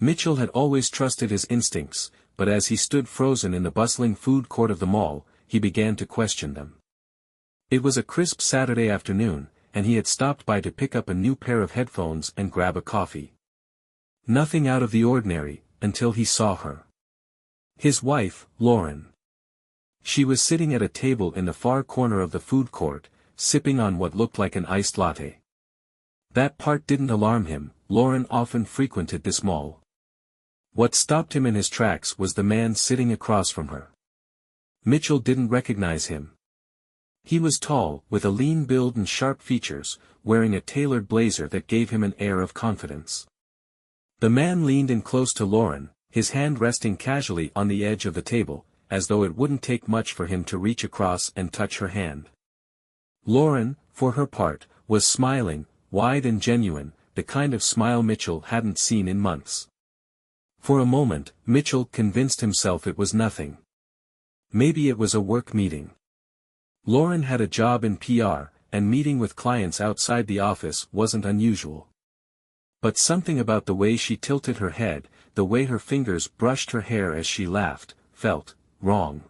Mitchell had always trusted his instincts, but as he stood frozen in the bustling food court of the mall, he began to question them. It was a crisp Saturday afternoon, and he had stopped by to pick up a new pair of headphones and grab a coffee. Nothing out of the ordinary, until he saw her. His wife, Lauren. She was sitting at a table in the far corner of the food court, sipping on what looked like an iced latte. That part didn't alarm him. Lauren often frequented this mall. What stopped him in his tracks was the man sitting across from her. Mitchell didn't recognize him. He was tall, with a lean build and sharp features, wearing a tailored blazer that gave him an air of confidence. The man leaned in close to Lauren, his hand resting casually on the edge of the table, as though it wouldn't take much for him to reach across and touch her hand. Lauren, for her part, was smiling, wide and genuine, the kind of smile Mitchell hadn't seen in months. For a moment, Mitchell convinced himself it was nothing. Maybe it was a work meeting. Lauren had a job in PR, and meeting with clients outside the office wasn't unusual. But something about the way she tilted her head, the way her fingers brushed her hair as she laughed, felt wrong.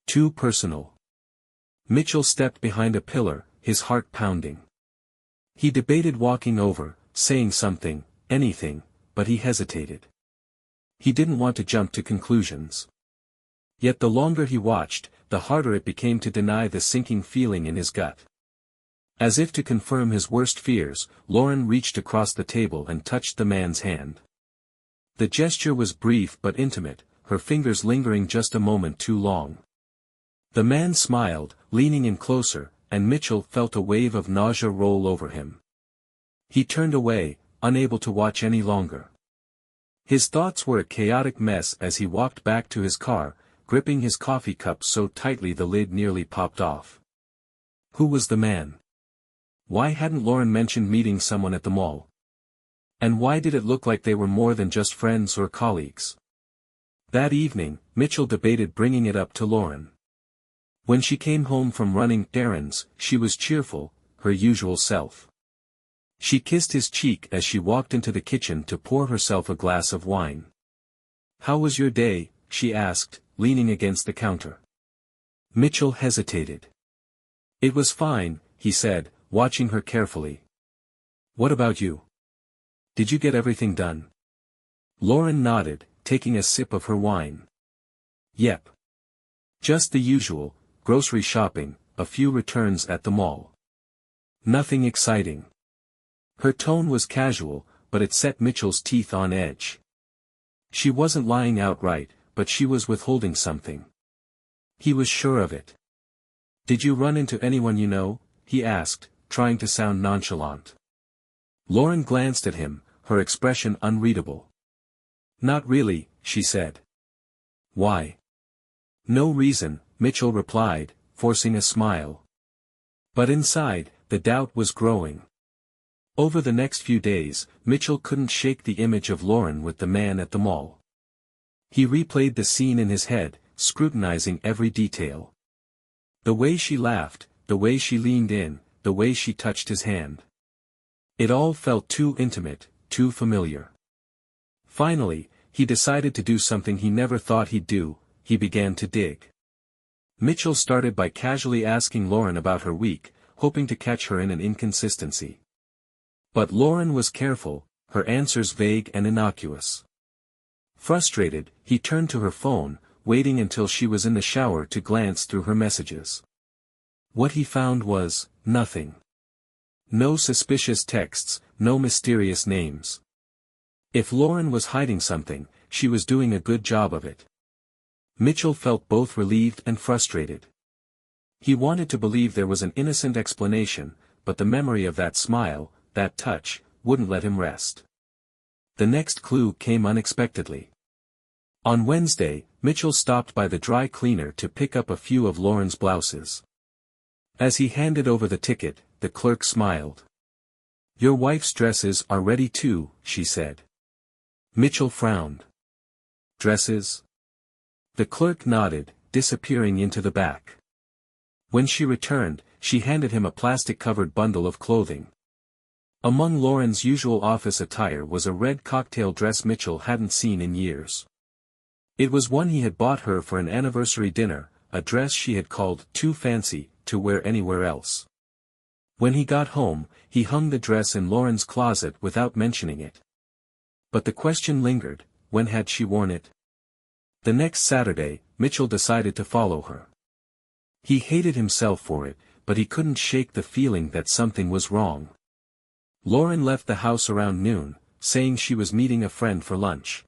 Too personal. Mitchell stepped behind a pillar, his heart pounding. He debated walking over, saying something, anything, but he hesitated. He didn't want to jump to conclusions. Yet the longer he watched, the harder it became to deny the sinking feeling in his gut. As if to confirm his worst fears, Lauren reached across the table and touched the man's hand. The gesture was brief but intimate, her fingers lingering just a moment too long. The man smiled, leaning in closer, and Mitchell felt a wave of nausea roll over him. He turned away, unable to watch any longer. His thoughts were a chaotic mess as he walked back to his car, gripping his coffee cup so tightly the lid nearly popped off. Who was the man? Why hadn't Lauren mentioned meeting someone at the mall? And why did it look like they were more than just friends or colleagues? That evening, Mitchell debated bringing it up to Lauren. When she came home from running errands, she was cheerful, her usual self. She kissed his cheek as she walked into the kitchen to pour herself a glass of wine. "How was your day?" she asked, leaning against the counter. Mitchell hesitated. "It was fine," he said, watching her carefully. "What about you? Did you get everything done?" Lauren nodded, taking a sip of her wine. "Yep. Just the usual, grocery shopping, a few returns at the mall. Nothing exciting." Her tone was casual, but it set Mitchell's teeth on edge. She wasn't lying outright, but she was withholding something. He was sure of it. "Did you run into anyone you know?" he asked, trying to sound nonchalant. Lauren glanced at him, her expression unreadable. "Not really," she said. "Why?" "No reason," Mitchell replied, forcing a smile. But inside, the doubt was growing. Over the next few days, Mitchell couldn't shake the image of Lauren with the man at the mall. He replayed the scene in his head, scrutinizing every detail. The way she laughed, the way she leaned in, the way she touched his hand. It all felt too intimate, too familiar. Finally, he decided to do something he never thought he'd do. He began to dig. Mitchell started by casually asking Lauren about her week, hoping to catch her in an inconsistency. But Lauren was careful, her answers vague and innocuous. Frustrated, he turned to her phone, waiting until she was in the shower to glance through her messages. What he found was nothing. No suspicious texts, no mysterious names. If Lauren was hiding something, she was doing a good job of it. Mitchell felt both relieved and frustrated. He wanted to believe there was an innocent explanation, but the memory of that smile, that touch, wouldn't let him rest. The next clue came unexpectedly. On Wednesday, Mitchell stopped by the dry cleaner to pick up a few of Lauren's blouses. As he handed over the ticket, the clerk smiled. "Your wife's dresses are ready too," she said. Mitchell frowned. "Dresses?" The clerk nodded, disappearing into the back. When she returned, she handed him a plastic-covered bundle of clothing. Among Lauren's usual office attire was a red cocktail dress Mitchell hadn't seen in years. It was one he had bought her for an anniversary dinner, a dress she had called too fancy to wear anywhere else. When he got home, he hung the dress in Lauren's closet without mentioning it. But the question lingered, when had she worn it? The next Saturday, Mitchell decided to follow her. He hated himself for it, but he couldn't shake the feeling that something was wrong. Lauren left the house around noon, saying she was meeting a friend for lunch.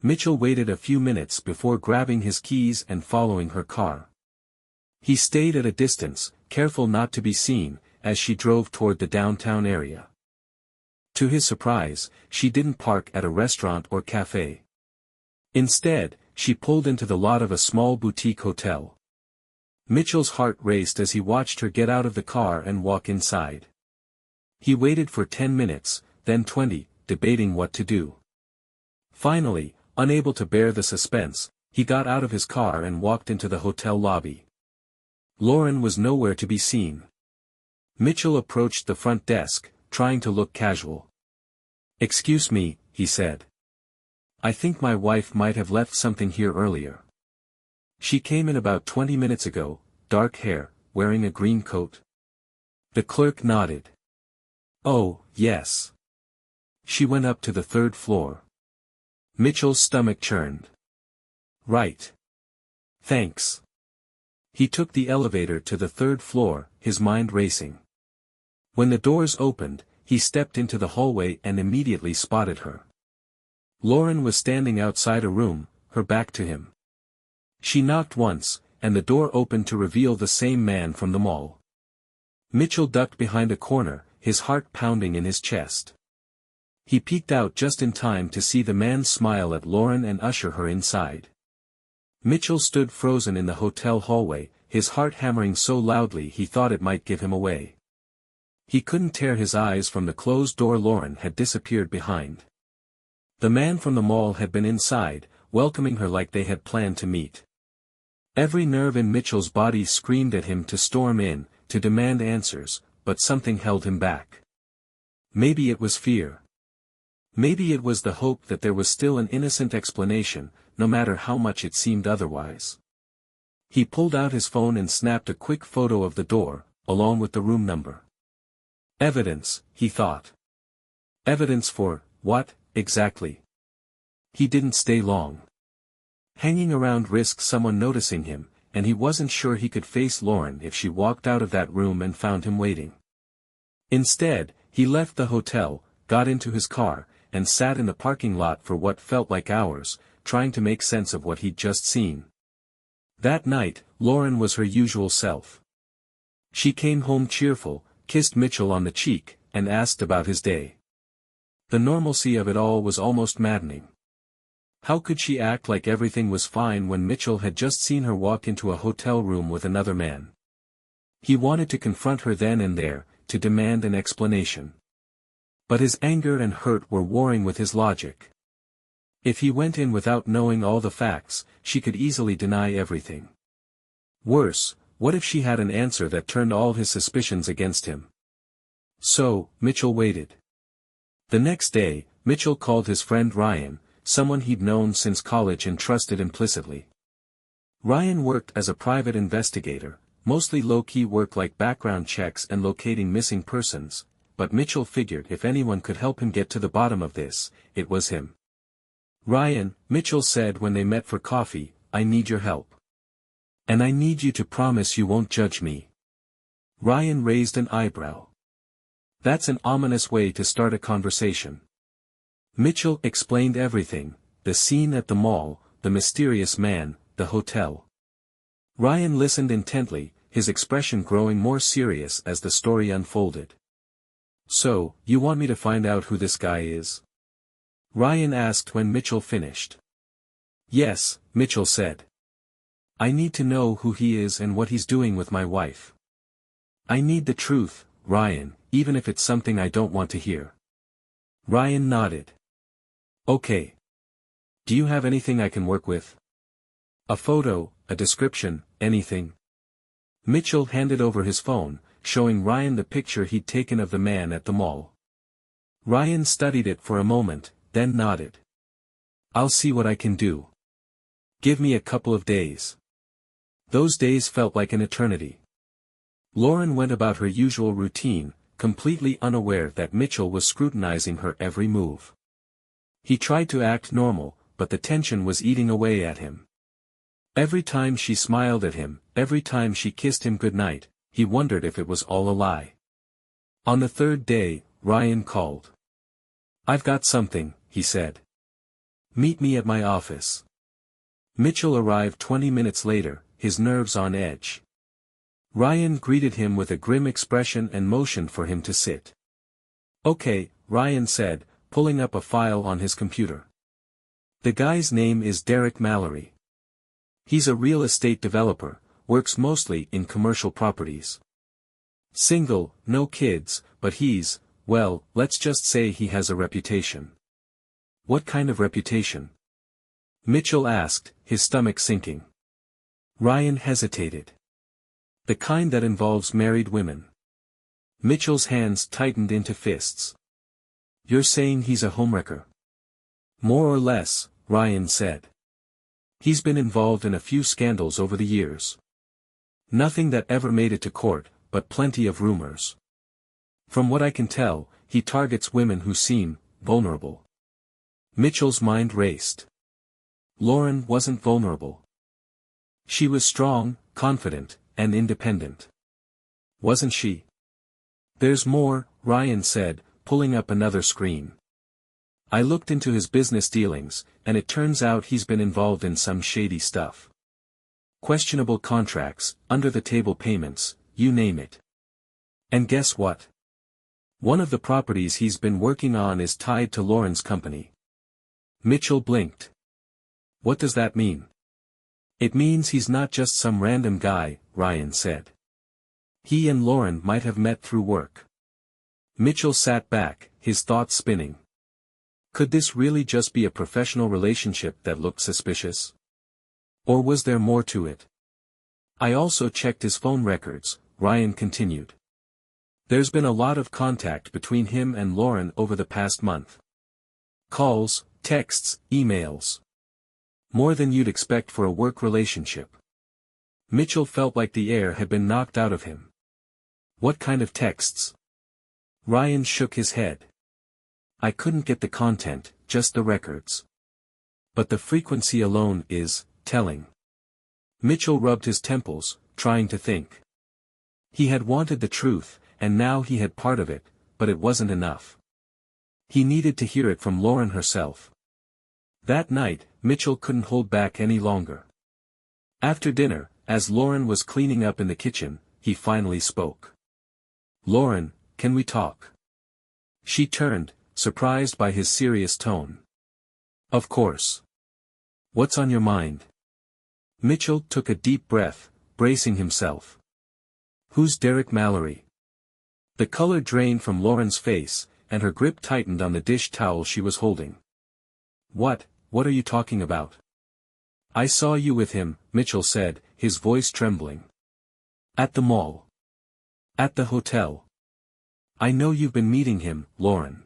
Mitchell waited a few minutes before grabbing his keys and following her car. He stayed at a distance, careful not to be seen, as she drove toward the downtown area. To his surprise, she didn't park at a restaurant or cafe. Instead, she pulled into the lot of a small boutique hotel. Mitchell's heart raced as he watched her get out of the car and walk inside. He waited for 10 minutes, then 20, debating what to do. Finally, unable to bear the suspense, he got out of his car and walked into the hotel lobby. Lauren was nowhere to be seen. Mitchell approached the front desk, trying to look casual. "Excuse me," he said. "I think my wife might have left something here earlier. She came in about 20 minutes ago, dark hair, wearing a green coat." The clerk nodded. "Oh, yes. She went up to the third floor." Mitchell's stomach churned. "Right. Thanks." He took the elevator to the third floor, his mind racing. When the doors opened, he stepped into the hallway and immediately spotted her. Lauren was standing outside a room, her back to him. She knocked once, and the door opened to reveal the same man from the mall. Mitchell ducked behind a corner, his heart pounding in his chest. He peeked out just in time to see the man smile at Lauren and usher her inside. Mitchell stood frozen in the hotel hallway, his heart hammering so loudly he thought it might give him away. He couldn't tear his eyes from the closed door Lauren had disappeared behind. The man from the mall had been inside, welcoming her like they had planned to meet. Every nerve in Mitchell's body screamed at him to storm in, to demand answers, but something held him back. Maybe it was fear. Maybe it was the hope that there was still an innocent explanation, no matter how much it seemed otherwise. He pulled out his phone and snapped a quick photo of the door, along with the room number. Evidence, he thought. Evidence for, what, exactly? He didn't stay long. Hanging around risked someone noticing him, and he wasn't sure he could face Lauren if she walked out of that room and found him waiting. Instead, he left the hotel, got into his car, and sat in the parking lot for what felt like hours, trying to make sense of what he'd just seen. That night, Lauren was her usual self. She came home cheerful, kissed Mitchell on the cheek, and asked about his day. The normalcy of it all was almost maddening. How could she act like everything was fine when Mitchell had just seen her walk into a hotel room with another man? He wanted to confront her then and there, to demand an explanation. But his anger and hurt were warring with his logic. If he went in without knowing all the facts, she could easily deny everything. Worse, what if she had an answer that turned all his suspicions against him? So, Mitchell waited. The next day, Mitchell called his friend Ryan, someone he'd known since college and trusted implicitly. Ryan worked as a private investigator, mostly low-key work like background checks and locating missing persons, but Mitchell figured if anyone could help him get to the bottom of this, it was him. "Ryan," Mitchell said when they met for coffee, "I need your help. And I need you to promise you won't judge me." Ryan raised an eyebrow. That's an ominous way to start a conversation. Mitchell explained everything, the scene at the mall, the mysterious man, the hotel. Ryan listened intently, his expression growing more serious as the story unfolded. "So, you want me to find out who this guy is?" Ryan asked when Mitchell finished. "Yes," Mitchell said. "I need to know who he is and what he's doing with my wife. I need the truth, Ryan, even if it's something I don't want to hear." Ryan nodded. "Okay. Do you have anything I can work with? A photo, a description, anything?" Mitchell handed over his phone, showing Ryan the picture he'd taken of the man at the mall. Ryan studied it for a moment, then nodded. I'll see what I can do. Give me a couple of days. Those days felt like an eternity. Lauren went about her usual routine, completely unaware that Mitchell was scrutinizing her every move. He tried to act normal, but the tension was eating away at him. Every time she smiled at him, every time she kissed him goodnight, he wondered if it was all a lie. On the third day, Ryan called. I've got something, he said. Meet me at my office. Mitchell arrived 20 minutes later, his nerves on edge. Ryan greeted him with a grim expression and motioned for him to sit. Okay, Ryan said, pulling up a file on his computer. The guy's name is Derek Mallory. He's a real estate developer, works mostly in commercial properties. Single, no kids, but he's, well, let's just say he has a reputation. What kind of reputation? Mitchell asked, his stomach sinking. Ryan hesitated. The kind that involves married women. Mitchell's hands tightened into fists. You're saying he's a homewrecker? More or less, Ryan said. He's been involved in a few scandals over the years. Nothing that ever made it to court, but plenty of rumors. From what I can tell, he targets women who seem vulnerable. Mitchell's mind raced. Lauren wasn't vulnerable. She was strong, confident, and independent. Wasn't she? There's more, Ryan said, pulling up another screen. I looked into his business dealings, and it turns out he's been involved in some shady stuff. Questionable contracts, under-the-table payments, you name it. And guess what? One of the properties he's been working on is tied to Lauren's company. Mitchell blinked. What does that mean? It means he's not just some random guy, Ryan said. He and Lauren might have met through work. Mitchell sat back, his thoughts spinning. Could this really just be a professional relationship that looked suspicious? Or was there more to it? I also checked his phone records, Ryan continued. There's been a lot of contact between him and Lauren over the past month. Calls, texts, emails. More than you'd expect for a work relationship. Mitchell felt like the air had been knocked out of him. What kind of texts? Ryan shook his head. I couldn't get the content, just the records. But the frequency alone is telling. Mitchell rubbed his temples, trying to think. He had wanted the truth, and now he had part of it, but it wasn't enough. He needed to hear it from Lauren herself. That night, Mitchell couldn't hold back any longer. After dinner, as Lauren was cleaning up in the kitchen, he finally spoke. Lauren, can we talk? She turned, surprised by his serious tone. Of course. What's on your mind? Mitchell took a deep breath, bracing himself. Who's Derek Mallory? The color drained from Lauren's face, and her grip tightened on the dish towel she was holding. What are you talking about? I saw you with him, Mitchell said, his voice trembling. At the mall. At the hotel. I know you've been meeting him, Lauren.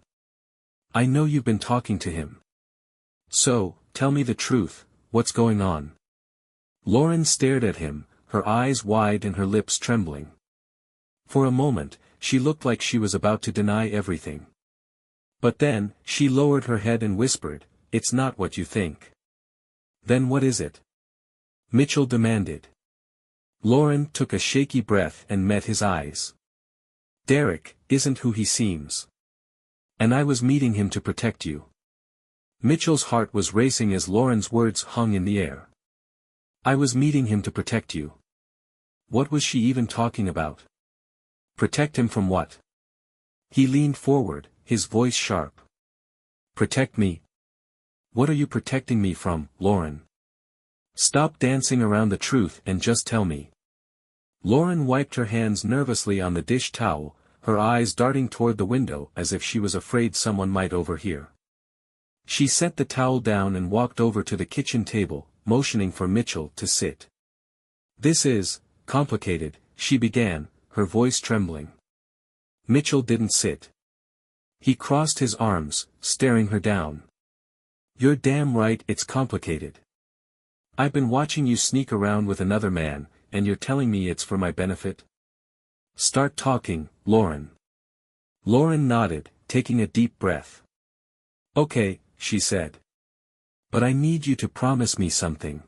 I know you've been talking to him. So, tell me the truth, what's going on? Lauren stared at him, her eyes wide and her lips trembling. For a moment, she looked like she was about to deny everything. But then, she lowered her head and whispered, It's not what you think. Then what is it? Mitchell demanded. Lauren took a shaky breath and met his eyes. Derek isn't who he seems. And I was meeting him to protect you. Mitchell's heart was racing as Lauren's words hung in the air. I was meeting him to protect you. What was she even talking about? Protect him from what? He leaned forward, his voice sharp. Protect me? What are you protecting me from, Lauren? Stop dancing around the truth and just tell me. Lauren wiped her hands nervously on the dish towel, her eyes darting toward the window as if she was afraid someone might overhear. She set the towel down and walked over to the kitchen table, motioning for Mitchell to sit. This is complicated, she began, her voice trembling. Mitchell didn't sit. He crossed his arms, staring her down. You're damn right it's complicated. I've been watching you sneak around with another man, and you're telling me it's for my benefit? Start talking, Lauren. Lauren nodded, taking a deep breath. Okay, she said. But I need you to promise me something.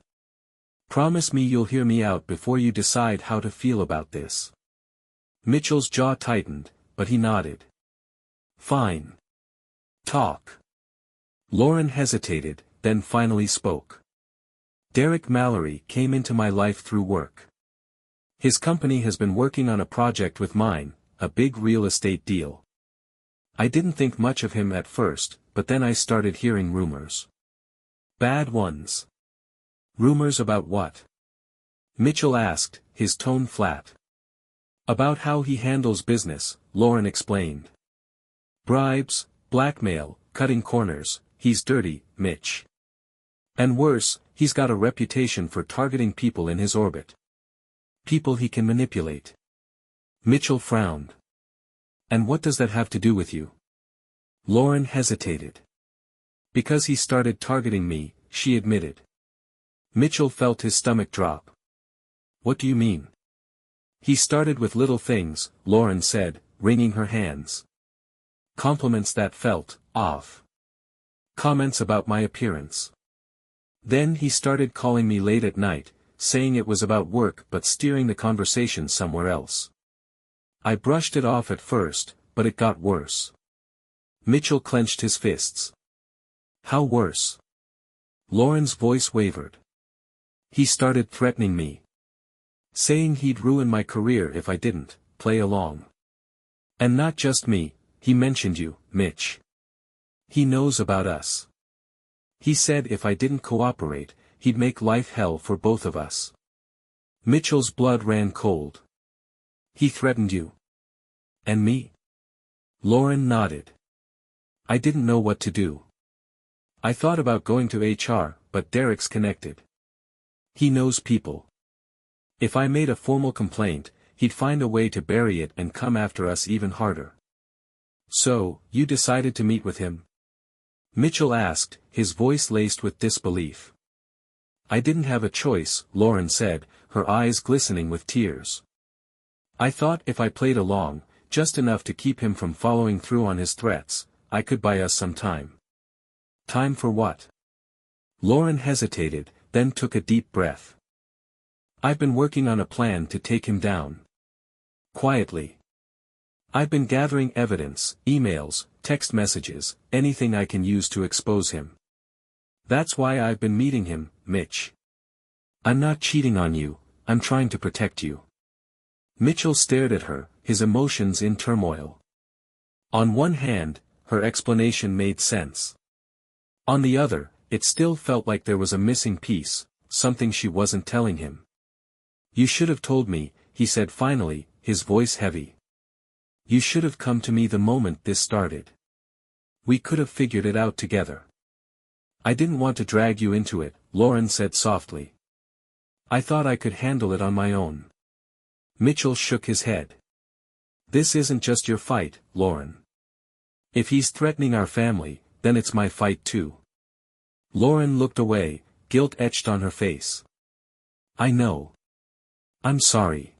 Promise me you'll hear me out before you decide how to feel about this. Mitchell's jaw tightened, but he nodded. Fine. Talk. Lauren hesitated, then finally spoke. Derek Mallory came into my life through work. His company has been working on a project with mine, a big real estate deal. I didn't think much of him at first, but then I started hearing rumors. Bad ones. Rumors about what? Mitchell asked, his tone flat. About how he handles business, Lauren explained. Bribes, blackmail, cutting corners, he's dirty, Mitch. And worse, he's got a reputation for targeting people in his orbit. People he can manipulate. Mitchell frowned. And what does that have to do with you? Lauren hesitated. Because he started targeting me, she admitted. Mitchell felt his stomach drop. What do you mean? He started with little things, Lauren said, wringing her hands. Compliments that felt off. Comments about my appearance. Then he started calling me late at night, saying it was about work but steering the conversation somewhere else. I brushed it off at first, but it got worse. Mitchell clenched his fists. How worse? Lauren's voice wavered. He started threatening me. Saying he'd ruin my career if I didn't play along. And not just me, he mentioned you, Mitch. He knows about us. He said if I didn't cooperate, he'd make life hell for both of us. Mitchell's blood ran cold. He threatened you. And me? Lauren nodded. I didn't know what to do. I thought about going to HR, but Derek's connected. He knows people. If I made a formal complaint, he'd find a way to bury it and come after us even harder. So, you decided to meet with him? Mitchell asked, his voice laced with disbelief. I didn't have a choice, Lauren said, her eyes glistening with tears. I thought if I played along, just enough to keep him from following through on his threats, I could buy us some time. Time for what? Lauren hesitated, then took a deep breath. I've been working on a plan to take him down. Quietly. I've been gathering evidence, emails, text messages, anything I can use to expose him. That's why I've been meeting him, Mitch. I'm not cheating on you, I'm trying to protect you. Mitchell stared at her, his emotions in turmoil. On one hand, her explanation made sense. On the other, it still felt like there was a missing piece, something she wasn't telling him. You should have told me, he said finally, his voice heavy. You should have come to me the moment this started. We could have figured it out together. I didn't want to drag you into it, Lauren said softly. I thought I could handle it on my own. Mitchell shook his head. This isn't just your fight, Lauren. If he's threatening our family, then it's my fight too. Lauren looked away, guilt etched on her face. I know. I'm sorry.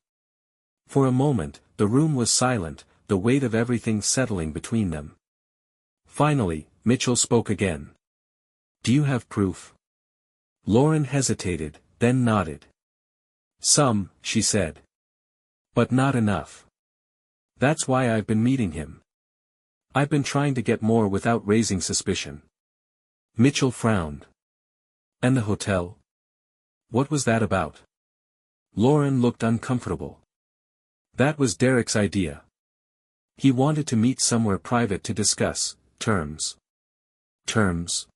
For a moment, the room was silent, the weight of everything settling between them. Finally, Mitchell spoke again. Do you have proof? Lauren hesitated, then nodded. Some, she said. But not enough. That's why I've been meeting him. I've been trying to get more without raising suspicion. Mitchell frowned. And the hotel? What was that about? Lauren looked uncomfortable. That was Derek's idea. He wanted to meet somewhere private to discuss terms. Terms?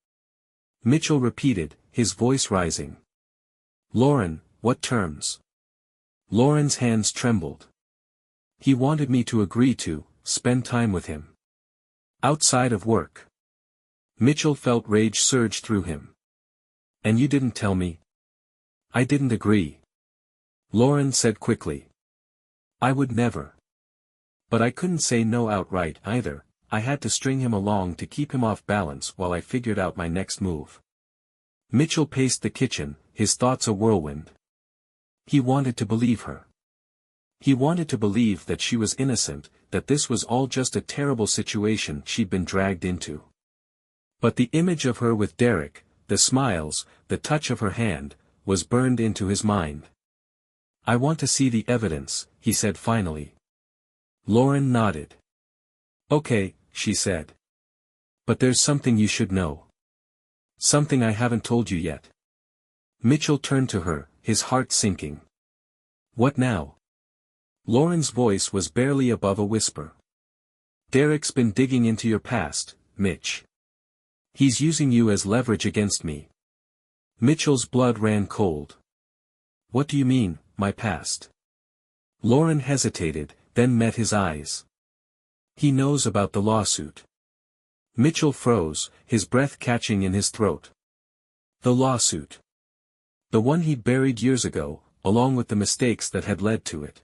Mitchell repeated, his voice rising. Lauren, what terms? Lauren's hands trembled. He wanted me to agree to spend time with him. Outside of work. Mitchell felt rage surge through him. And you didn't tell me? I didn't agree. Lauren said quickly. I would never. But I couldn't say no outright either, I had to string him along to keep him off balance while I figured out my next move. Mitchell paced the kitchen, his thoughts a whirlwind. He wanted to believe her. He wanted to believe that she was innocent, that this was all just a terrible situation she'd been dragged into. But the image of her with Derek, the smiles, the touch of her hand, was burned into his mind. I want to see the evidence, he said finally. Lauren nodded. Okay, she said. But there's something you should know. Something I haven't told you yet. Mitchell turned to her, his heart sinking. What now? Lauren's voice was barely above a whisper. Derek's been digging into your past, Mitch. He's using you as leverage against me. Mitchell's blood ran cold. What do you mean, my past? Lauren hesitated, then met his eyes. He knows about the lawsuit. Mitchell froze, his breath catching in his throat. The lawsuit. The one he'd buried years ago, along with the mistakes that had led to it.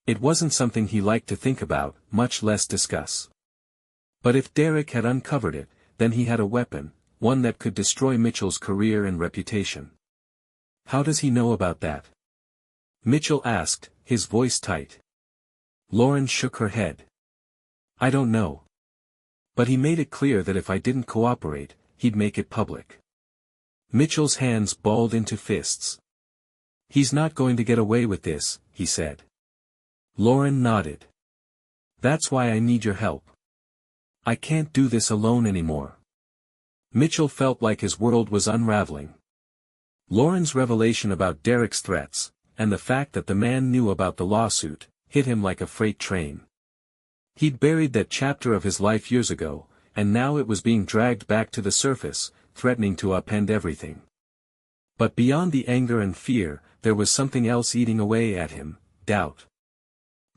It wasn't something he liked to think about, much less discuss. But if Derek had uncovered it, then he had a weapon, one that could destroy Mitchell's career and reputation. How does he know about that? Mitchell asked, his voice tight. Lauren shook her head. I don't know. But he made it clear that if I didn't cooperate, he'd make it public. Mitchell's hands balled into fists. He's not going to get away with this, he said. Lauren nodded. That's why I need your help. I can't do this alone anymore. Mitchell felt like his world was unraveling. Lauren's revelation about Derek's threats, and the fact that the man knew about the lawsuit, hit him like a freight train. He'd buried that chapter of his life years ago, and now it was being dragged back to the surface, threatening to upend everything. But beyond the anger and fear, there was something else eating away at him, doubt.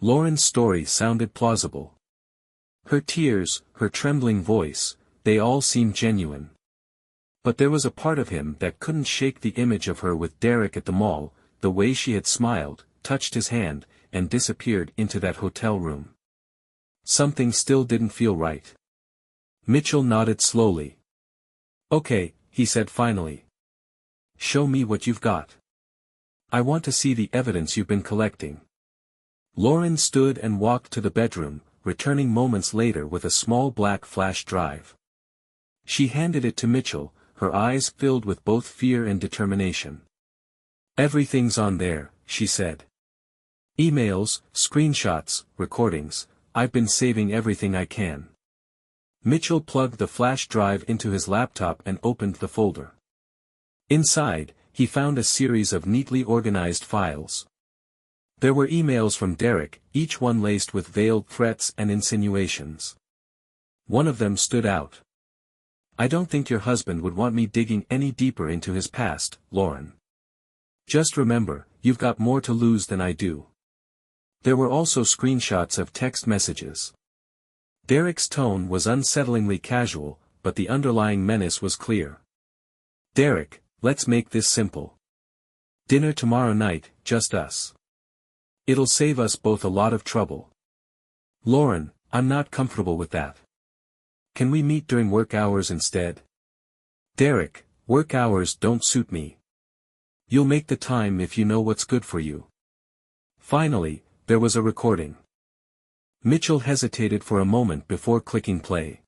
Lauren's story sounded plausible. Her tears, her trembling voice, they all seemed genuine. But there was a part of him that couldn't shake the image of her with Derek at the mall, the way she had smiled, touched his hand, and disappeared into that hotel room. Something still didn't feel right. Mitchell nodded slowly. Okay, he said finally. Show me what you've got. I want to see the evidence you've been collecting. Lauren stood and walked to the bedroom, returning moments later with a small black flash drive. She handed it to Mitchell, her eyes filled with both fear and determination. Everything's on there, she said. Emails, screenshots, recordings, I've been saving everything I can. Mitchell plugged the flash drive into his laptop and opened the folder. Inside, he found a series of neatly organized files. There were emails from Derek, each one laced with veiled threats and insinuations. One of them stood out. I don't think your husband would want me digging any deeper into his past, Lauren. Just remember, you've got more to lose than I do. There were also screenshots of text messages. Derek's tone was unsettlingly casual, but the underlying menace was clear. Derek, let's make this simple. Dinner tomorrow night, just us. It'll save us both a lot of trouble. Lauren, I'm not comfortable with that. Can we meet during work hours instead? Derek, work hours don't suit me. You'll make the time if you know what's good for you. Finally, there was a recording. Mitchell hesitated for a moment before clicking play.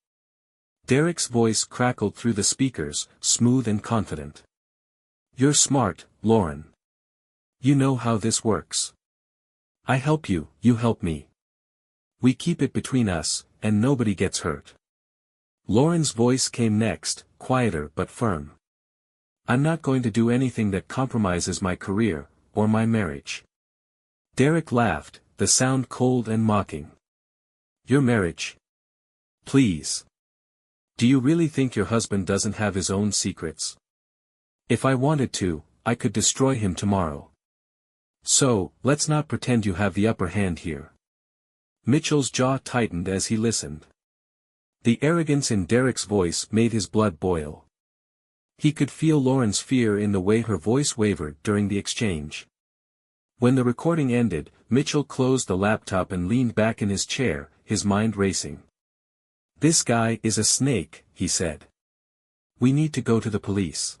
Derek's voice crackled through the speakers, smooth and confident. You're smart, Lauren. You know how this works. I help you, you help me. We keep it between us, and nobody gets hurt. Lauren's voice came next, quieter but firm. I'm not going to do anything that compromises my career, or my marriage. Derek laughed, the sound cold and mocking. Your marriage? Please. Do you really think your husband doesn't have his own secrets? If I wanted to, I could destroy him tomorrow. So, let's not pretend you have the upper hand here. Mitchell's jaw tightened as he listened. The arrogance in Derek's voice made his blood boil. He could feel Lauren's fear in the way her voice wavered during the exchange. When the recording ended, Mitchell closed the laptop and leaned back in his chair, his mind racing. "This guy is a snake," he said. "We need to go to the police."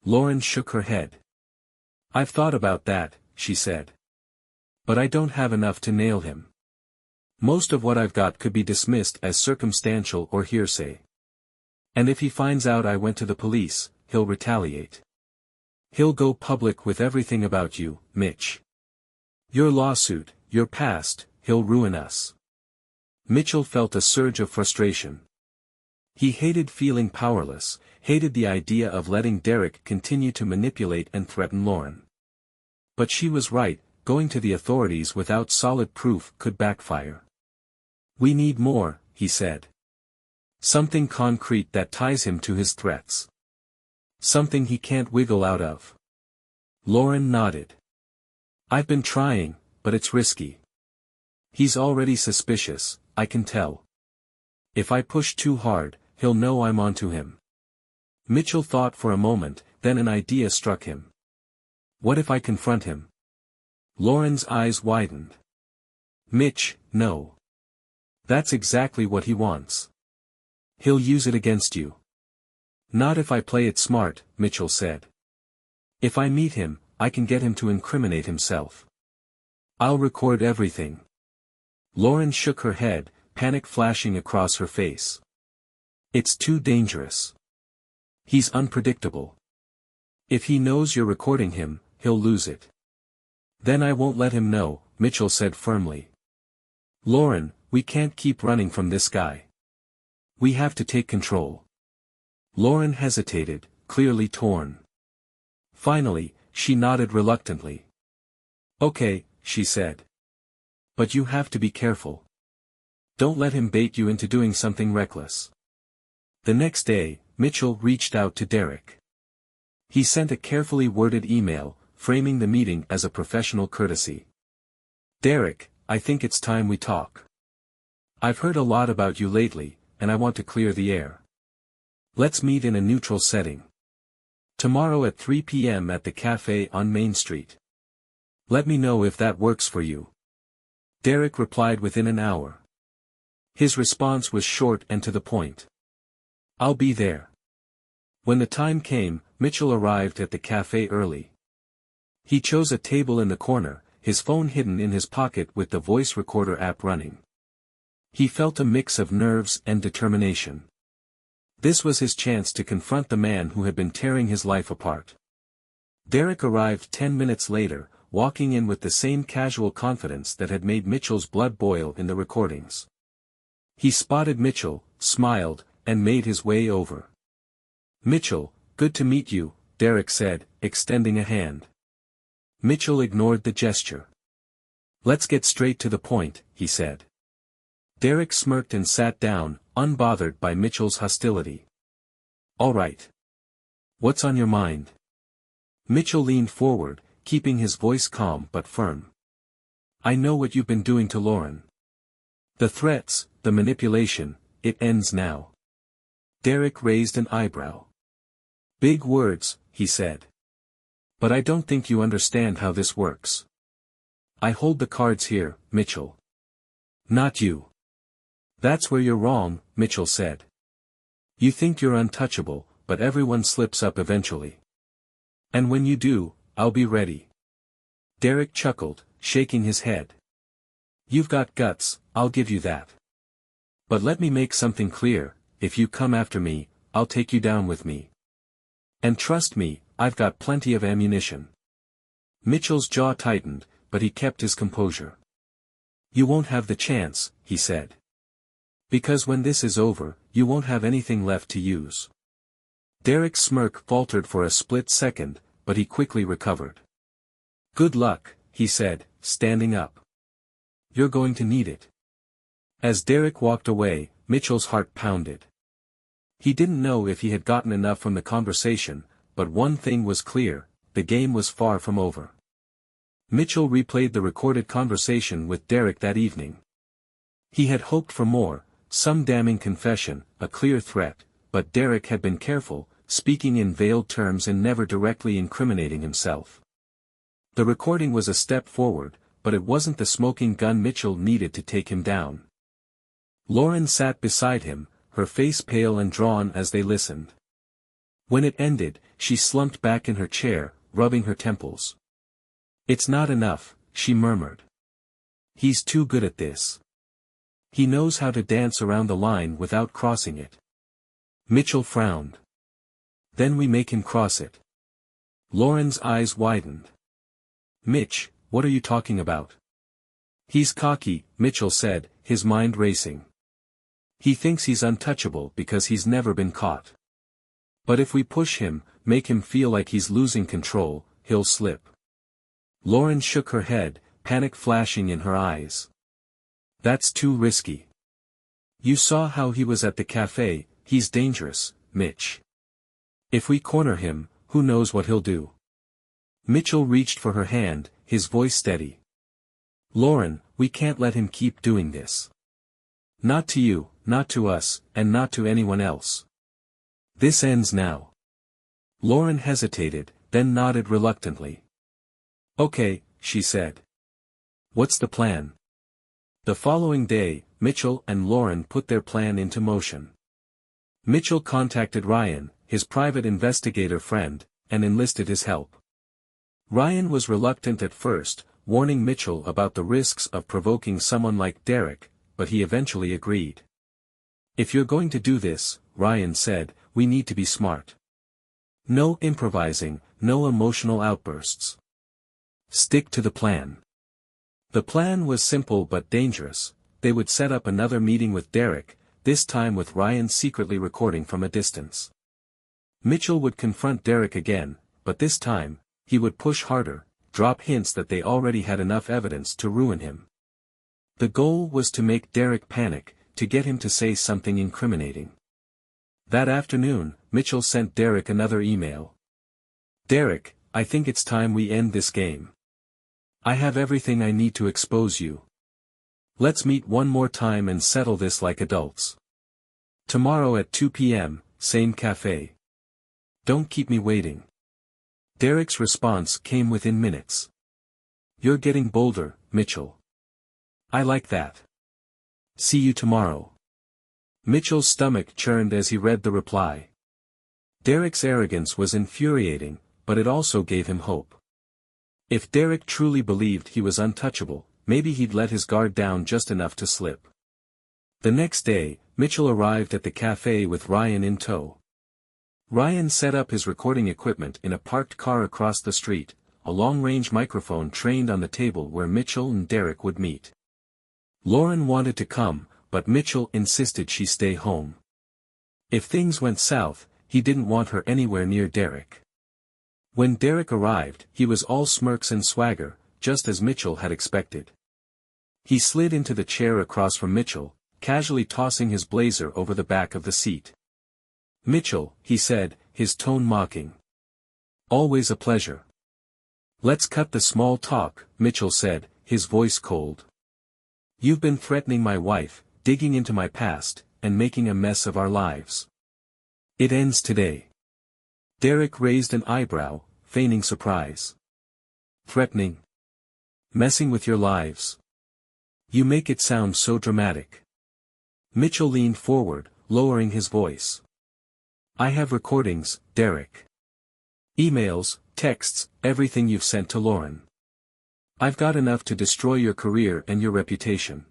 Lauren shook her head. "I've thought about that," she said. "But I don't have enough to nail him. Most of what I've got could be dismissed as circumstantial or hearsay. And if he finds out I went to the police, he'll retaliate. He'll go public with everything about you, Mitch. Your lawsuit, your past, he'll ruin us." Mitchell felt a surge of frustration. He hated feeling powerless, hated the idea of letting Derek continue to manipulate and threaten Lauren. But she was right, going to the authorities without solid proof could backfire. "We need more," he said. "Something concrete that ties him to his threats. Something he can't wiggle out of." Lauren nodded. "I've been trying, but it's risky. He's already suspicious, I can tell. If I push too hard, he'll know I'm onto him." Mitchell thought for a moment, then an idea struck him. "What if I confront him?" Lauren's eyes widened. "Mitch, no. That's exactly what he wants. He'll use it against you." "Not if I play it smart," Mitchell said. "If I meet him, I can get him to incriminate himself. I'll record everything." Lauren shook her head, panic flashing across her face. "It's too dangerous. He's unpredictable. If he knows you're recording him, he'll lose it." "Then I won't let him know," Mitchell said firmly. "Lauren, we can't keep running from this guy. We have to take control." Lauren hesitated, clearly torn. Finally, she nodded reluctantly. "Okay," she said. "But you have to be careful. Don't let him bait you into doing something reckless." The next day, Mitchell reached out to Derek. He sent a carefully worded email, framing the meeting as a professional courtesy. "Derek, I think it's time we talk. I've heard a lot about you lately, and I want to clear the air. Let's meet in a neutral setting. Tomorrow at 3 p.m. at the cafe on Main Street. Let me know if that works for you." Derek replied within an hour. His response was short and to the point. "I'll be there." When the time came, Mitchell arrived at the cafe early. He chose a table in the corner, his phone hidden in his pocket with the voice recorder app running. He felt a mix of nerves and determination. This was his chance to confront the man who had been tearing his life apart. Derek arrived 10 minutes later, walking in with the same casual confidence that had made Mitchell's blood boil in the recordings. He spotted Mitchell, smiled, and made his way over. "Mitchell, good to meet you," Derek said, extending a hand. Mitchell ignored the gesture. "Let's get straight to the point," he said. Derek smirked and sat down, unbothered by Mitchell's hostility. "All right. What's on your mind?" Mitchell leaned forward, keeping his voice calm but firm. "I know what you've been doing to Lauren. The threats, the manipulation, it ends now." Derek raised an eyebrow. "Big words," he said. "But I don't think you understand how this works. I hold the cards here, Mitchell. Not you." "That's where you're wrong," Mitchell said. "You think you're untouchable, but everyone slips up eventually. And when you do, I'll be ready." Derek chuckled, shaking his head. "You've got guts, I'll give you that. But let me make something clear, if you come after me, I'll take you down with me. And trust me, I've got plenty of ammunition." Mitchell's jaw tightened, but he kept his composure. "You won't have the chance," he said. "Because when this is over, you won't have anything left to use." Derek's smirk faltered for a split second, but he quickly recovered. "Good luck," he said, standing up. "You're going to need it." As Derek walked away, Mitchell's heart pounded. He didn't know if he had gotten enough from the conversation, but one thing was clear, the game was far from over. Mitchell replayed the recorded conversation with Derek that evening. He had hoped for more, some damning confession, a clear threat, but Derek had been careful, speaking in veiled terms and never directly incriminating himself. The recording was a step forward, but it wasn't the smoking gun Mitchell needed to take him down. Lauren sat beside him, her face pale and drawn as they listened. When it ended, she slumped back in her chair, rubbing her temples. "It's not enough," she murmured. "He's too good at this. He knows how to dance around the line without crossing it." Mitchell frowned. "Then we make him cross it." Lauren's eyes widened. "Mitch, what are you talking about?" "He's cocky," Mitchell said, his mind racing. "He thinks he's untouchable because he's never been caught. But if we push him, make him feel like he's losing control, he'll slip." Lauren shook her head, panic flashing in her eyes. "That's too risky. You saw how he was at the cafe, he's dangerous, Mitch. If we corner him, who knows what he'll do." Mitchell reached for her hand, his voice steady. "Lauren, we can't let him keep doing this. Not to you, not to us, and not to anyone else. This ends now." Lauren hesitated, then nodded reluctantly. "Okay," she said. "What's the plan?" The following day, Mitchell and Lauren put their plan into motion. Mitchell contacted Ryan, his private investigator friend, and enlisted his help. Ryan was reluctant at first, warning Mitchell about the risks of provoking someone like Derek, but he eventually agreed. "If you're going to do this," Ryan said, "we need to be smart. No improvising, no emotional outbursts. Stick to the plan." The plan was simple but dangerous. They would set up another meeting with Derek, this time with Ryan secretly recording from a distance. Mitchell would confront Derek again, but this time, he would push harder, drop hints that they already had enough evidence to ruin him. The goal was to make Derek panic, to get him to say something incriminating. That afternoon, Mitchell sent Derek another email. "Derek, I think it's time we end this game. I have everything I need to expose you. Let's meet one more time and settle this like adults. Tomorrow at 2 p.m., same cafe. Don't keep me waiting." Derek's response came within minutes. "You're getting bolder, Mitchell. I like that. See you tomorrow." Mitchell's stomach churned as he read the reply. Derek's arrogance was infuriating, but it also gave him hope. If Derek truly believed he was untouchable, maybe he'd let his guard down just enough to slip. The next day, Mitchell arrived at the cafe with Ryan in tow. Ryan set up his recording equipment in a parked car across the street, a long-range microphone trained on the table where Mitchell and Derek would meet. Lauren wanted to come, but Mitchell insisted she stay home. If things went south, he didn't want her anywhere near Derek. When Derek arrived, he was all smirks and swagger, just as Mitchell had expected. He slid into the chair across from Mitchell, casually tossing his blazer over the back of the seat. "Mitchell," he said, his tone mocking. "Always a pleasure." "Let's cut the small talk," Mitchell said, his voice cold. "You've been threatening my wife, digging into my past, and making a mess of our lives. It ends today." Derek raised an eyebrow, feigning surprise. "Threatening? Messing with your lives? You make it sound so dramatic." Mitchell leaned forward, lowering his voice. "I have recordings, Derek. Emails, texts, everything you've sent to Lauren. I've got enough to destroy your career and your reputation."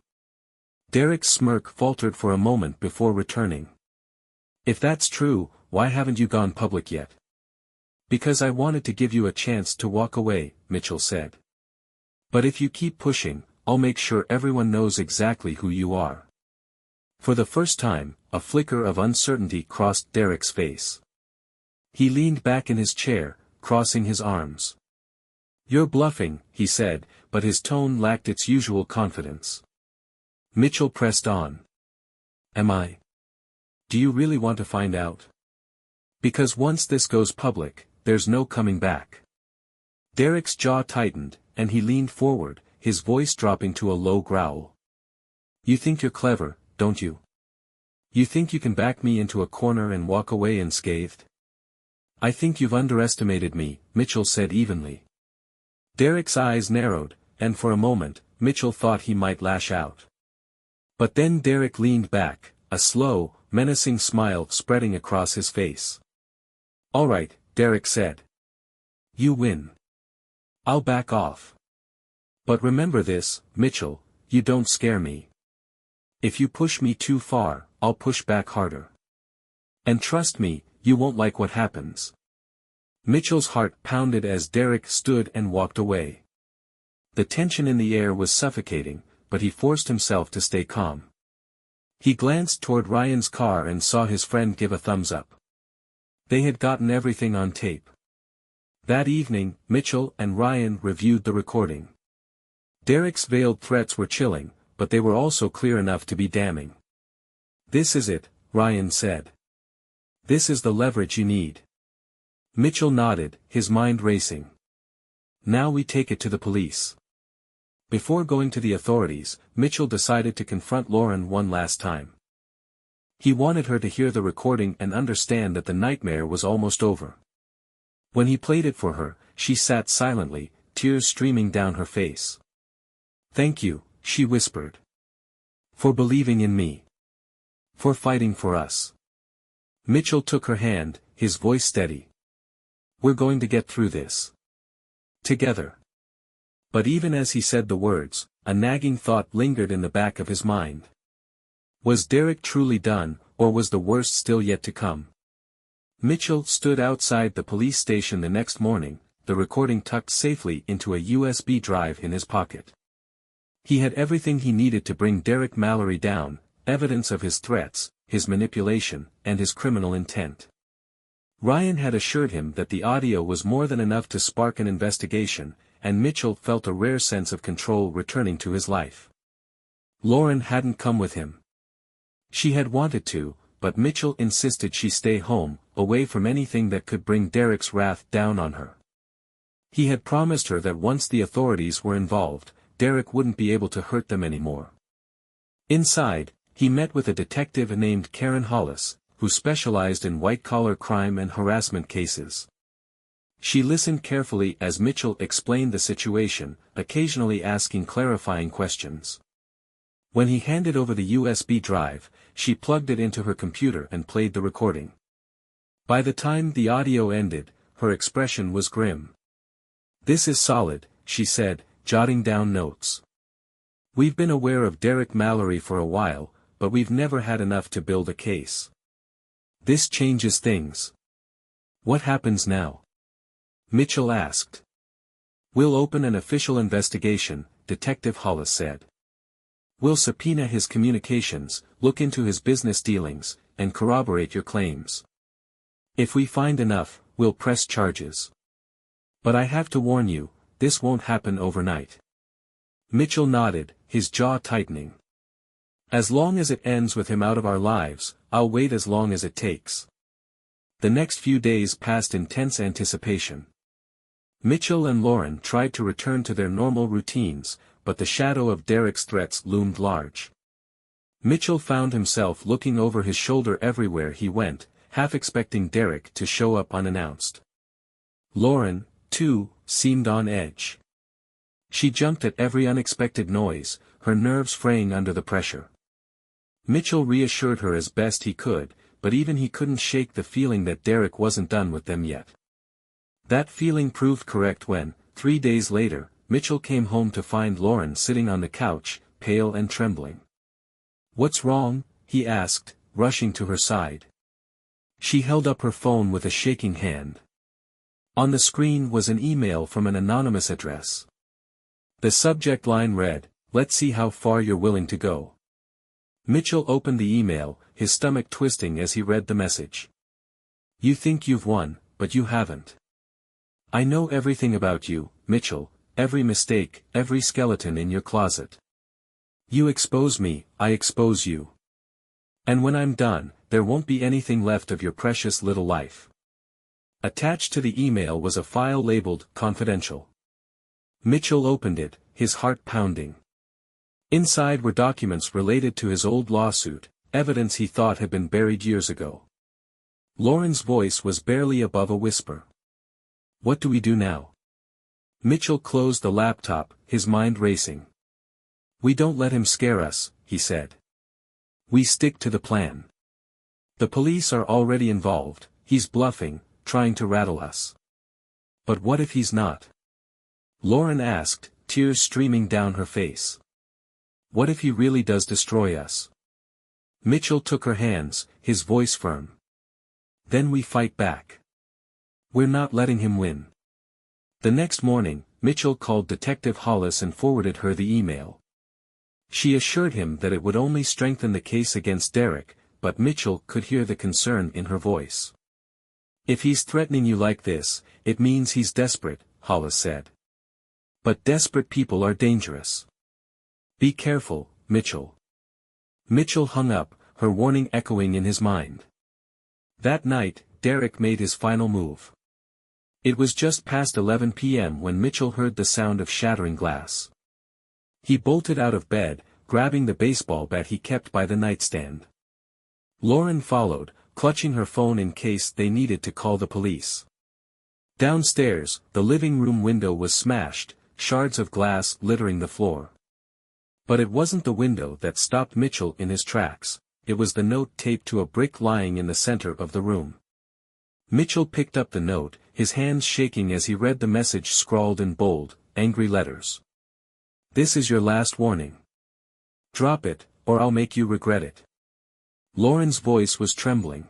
Derek's smirk faltered for a moment before returning. "If that's true, why haven't you gone public yet?" "Because I wanted to give you a chance to walk away," Mitchell said. "But if you keep pushing, I'll make sure everyone knows exactly who you are." For the first time, a flicker of uncertainty crossed Derek's face. He leaned back in his chair, crossing his arms. "You're bluffing," he said, but his tone lacked its usual confidence. Mitchell pressed on. "Am I? Do you really want to find out? Because once this goes public, there's no coming back." Derek's jaw tightened, and he leaned forward, his voice dropping to a low growl. "You think you're clever, don't you? You think you can back me into a corner and walk away unscathed?" "I think you've underestimated me," Mitchell said evenly. Derek's eyes narrowed, and for a moment, Mitchell thought he might lash out. But then Derek leaned back, a slow, menacing smile spreading across his face. "All right," Derek said. "You win. I'll back off. But remember this, Mitchell, you don't scare me. If you push me too far, I'll push back harder. And trust me, you won't like what happens." Mitchell's heart pounded as Derek stood and walked away. The tension in the air was suffocating, but he forced himself to stay calm. He glanced toward Ryan's car and saw his friend give a thumbs up. They had gotten everything on tape. That evening, Mitchell and Ryan reviewed the recording. Derek's veiled threats were chilling, but they were also clear enough to be damning. "This is it," Ryan said. "This is the leverage you need." Mitchell nodded, his mind racing. "Now we take it to the police." Before going to the authorities, Mitchell decided to confront Lauren one last time. He wanted her to hear the recording and understand that the nightmare was almost over. When he played it for her, she sat silently, tears streaming down her face. "Thank you," she whispered. "For believing in me. For fighting for us." Mitchell took her hand, his voice steady. "We're going to get through this. Together." But even as he said the words, a nagging thought lingered in the back of his mind. Was Derek truly done, or was the worst still yet to come? Mitchell stood outside the police station the next morning, the recording tucked safely into a USB drive in his pocket. He had everything he needed to bring Derek Mallory down, evidence of his threats, his manipulation, and his criminal intent. Ryan had assured him that the audio was more than enough to spark an investigation, and Mitchell felt a rare sense of control returning to his life. Lauren hadn't come with him. She had wanted to, but Mitchell insisted she stay home, away from anything that could bring Derek's wrath down on her. He had promised her that once the authorities were involved, Derek wouldn't be able to hurt them anymore. Inside, he met with a detective named Karen Hollis, who specialized in white-collar crime and harassment cases. She listened carefully as Mitchell explained the situation, occasionally asking clarifying questions. When he handed over the USB drive, she plugged it into her computer and played the recording. By the time the audio ended, her expression was grim. "This is solid," she said, jotting down notes. "We've been aware of Derek Mallory for a while, but we've never had enough to build a case. This changes things." "What happens now?" Mitchell asked. "We'll open an official investigation," Detective Hollis said. "We'll subpoena his communications, look into his business dealings, and corroborate your claims. If we find enough, we'll press charges. But I have to warn you, this won't happen overnight." Mitchell nodded, his jaw tightening. "As long as it ends with him out of our lives, I'll wait as long as it takes." The next few days passed in tense anticipation. Mitchell and Lauren tried to return to their normal routines, but the shadow of Derek's threats loomed large. Mitchell found himself looking over his shoulder everywhere he went, half expecting Derek to show up unannounced. Lauren, too, seemed on edge. She jumped at every unexpected noise, her nerves fraying under the pressure. Mitchell reassured her as best he could, but even he couldn't shake the feeling that Derek wasn't done with them yet. That feeling proved correct when, 3 days later, Mitchell came home to find Lauren sitting on the couch, pale and trembling. "What's wrong?" he asked, rushing to her side. She held up her phone with a shaking hand. On the screen was an email from an anonymous address. The subject line read, "Let's see how far you're willing to go." Mitchell opened the email, his stomach twisting as he read the message. "You think you've won, but you haven't. I know everything about you, Mitchell, every mistake, every skeleton in your closet. You expose me, I expose you. And when I'm done, there won't be anything left of your precious little life." Attached to the email was a file labeled, "Confidential." Mitchell opened it, his heart pounding. Inside were documents related to his old lawsuit, evidence he thought had been buried years ago. Lauren's voice was barely above a whisper. "What do we do now?" Mitchell closed the laptop, his mind racing. "We don't let him scare us," he said. We stick to the plan. The police are already involved, he's bluffing, trying to rattle us. But what if he's not? Lauren asked, tears streaming down her face. What if he really does destroy us? Mitchell took her hands, his voice firm. Then we fight back. We're not letting him win. The next morning, Mitchell called Detective Hollis and forwarded her the email. She assured him that it would only strengthen the case against Derek, but Mitchell could hear the concern in her voice. If he's threatening you like this, it means he's desperate, Hollis said. But desperate people are dangerous. Be careful, Mitchell. Mitchell hung up, her warning echoing in his mind. That night, Derek made his final move. It was just past 11 p.m. when Mitchell heard the sound of shattering glass. He bolted out of bed, grabbing the baseball bat he kept by the nightstand. Lauren followed, clutching her phone in case they needed to call the police. Downstairs, the living room window was smashed, shards of glass littering the floor. But it wasn't the window that stopped Mitchell in his tracks, it was the note taped to a brick lying in the center of the room. Mitchell picked up the note, his hands shaking as he read the message scrawled in bold, angry letters. This is your last warning. Drop it, or I'll make you regret it. Lauren's voice was trembling.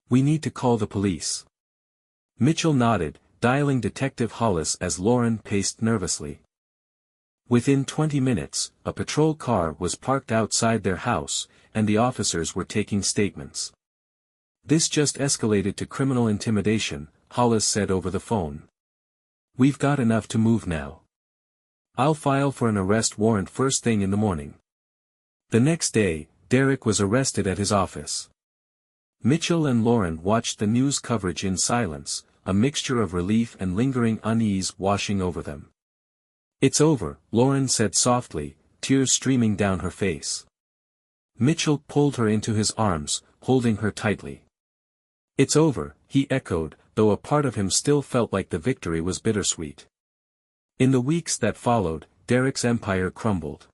We need to call the police. Mitchell nodded, dialing Detective Hollis as Lauren paced nervously. Within 20 minutes, a patrol car was parked outside their house, and the officers were taking statements. This just escalated to criminal intimidation, Hollis said over the phone. We've got enough to move now. I'll file for an arrest warrant first thing in the morning. The next day, Derek was arrested at his office. Mitchell and Lauren watched the news coverage in silence, a mixture of relief and lingering unease washing over them. It's over, Lauren said softly, tears streaming down her face. Mitchell pulled her into his arms, holding her tightly. It's over, he echoed, though a part of him still felt like the victory was bittersweet. In the weeks that followed, Derek's empire crumbled.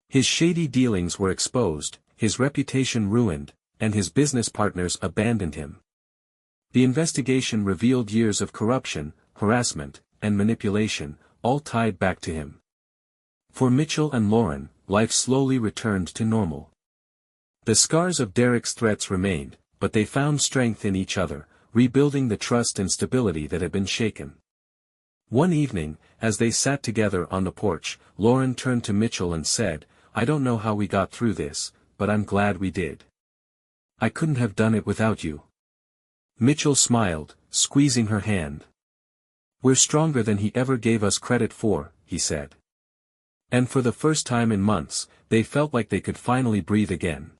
His shady dealings were exposed, his reputation ruined, and his business partners abandoned him. The investigation revealed years of corruption, harassment, and manipulation, all tied back to him. For Mitchell and Lauren, life slowly returned to normal. The scars of Derek's threats remained, but they found strength in each other, rebuilding the trust and stability that had been shaken. One evening, as they sat together on the porch, Lauren turned to Mitchell and said, I don't know how we got through this, but I'm glad we did. I couldn't have done it without you. Mitchell smiled, squeezing her hand. We're stronger than he ever gave us credit for, he said. And for the first time in months, they felt like they could finally breathe again.